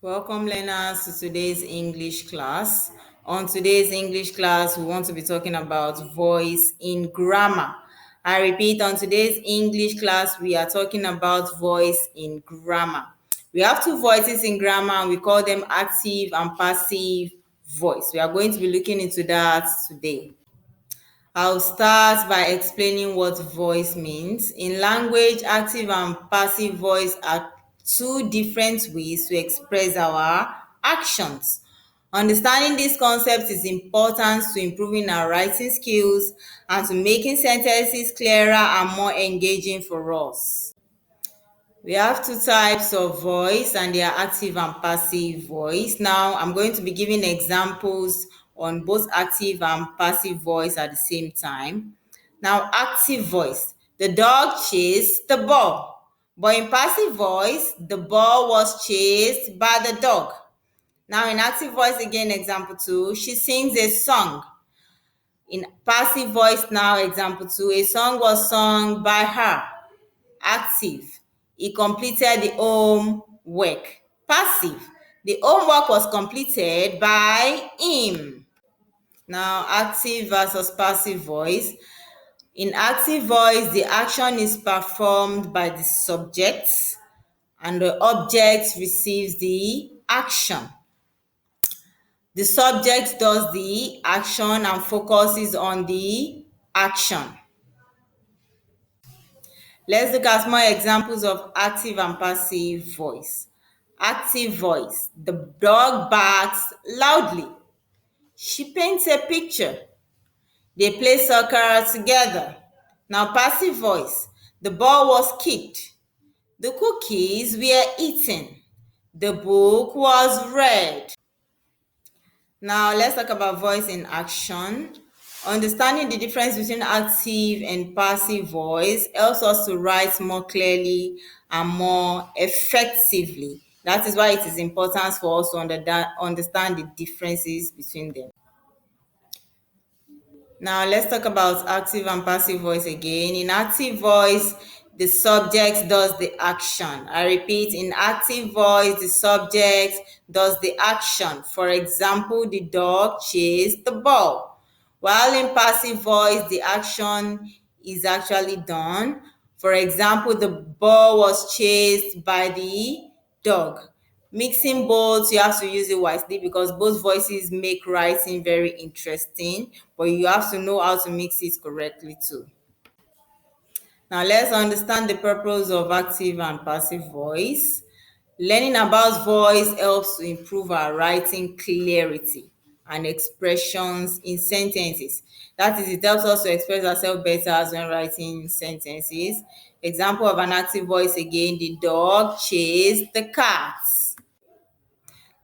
Welcome, learners, to today's English class. On today's English class, we want to be talking about voice in grammar. I repeat, on today's English class, we are talking about voice in grammar. We have two voices in grammar, and we call them active and passive voice. We are going to be looking into that today. I'll start by explaining what voice means. In language, active and passive voice are two different ways to express our actions. Understanding this concept is important to improving our writing skills and to making sentences clearer and more engaging for us. We have two types of voice, and they are active and passive voice. Now, I'm going to be giving examples on both active and passive voice at the same time. Now, active voice, the dog chased the ball. But in passive voice, the ball was chased by the dog. Now, in active voice, again, example 2, she sings a song. In passive voice now, example 2, a song was sung by her. Active, he completed the homework. Passive, the homework was completed by him. Now, active versus passive voice. In active voice, the action is performed by the subject and the object receives the action. The subject does the action and focuses on the action. Let's look at more examples of active and passive voice. Active voice, the dog barks loudly. She paints a picture. They play soccer together. Now, passive voice, the ball was kicked. The cookies were eaten. The book was read. Now, let's talk about voice in action. Understanding the difference between active and passive voice helps us to write more clearly and more effectively. That is why it is important for us to understand the differences between them. Now, let's talk about active and passive voice again. In active voice, the subject does the action. I repeat, in active voice, the subject does the action. For example, the dog chased the ball. While in passive voice, the action is actually done. For example, the ball was chased by the dog. Mixing both, you have to use it wisely because both voices make writing very interesting, but you have to know how to mix it correctly too. Now, let's understand the purpose of active and passive voice. Learning about voice helps to improve our writing clarity and expressions in sentences. That is, it helps us to express ourselves better as when writing sentences. Example of an active voice again, the dog chased the cat.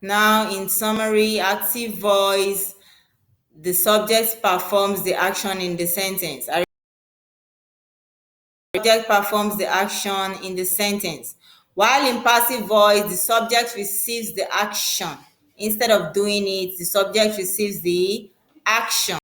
Now, in summary, active voice, the subject performs the action in the sentence. A subject performs the action in the sentence. While in passive voice, the subject receives the action. Instead of doing it, the subject receives the action.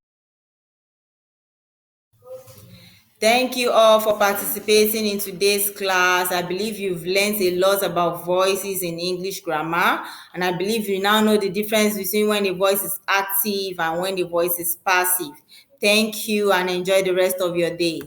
Thank you all for participating in today's class. I believe you've learned a lot about voices in English grammar, and I believe you now know the difference between when the voice is active and when the voice is passive. Thank you and enjoy the rest of your day.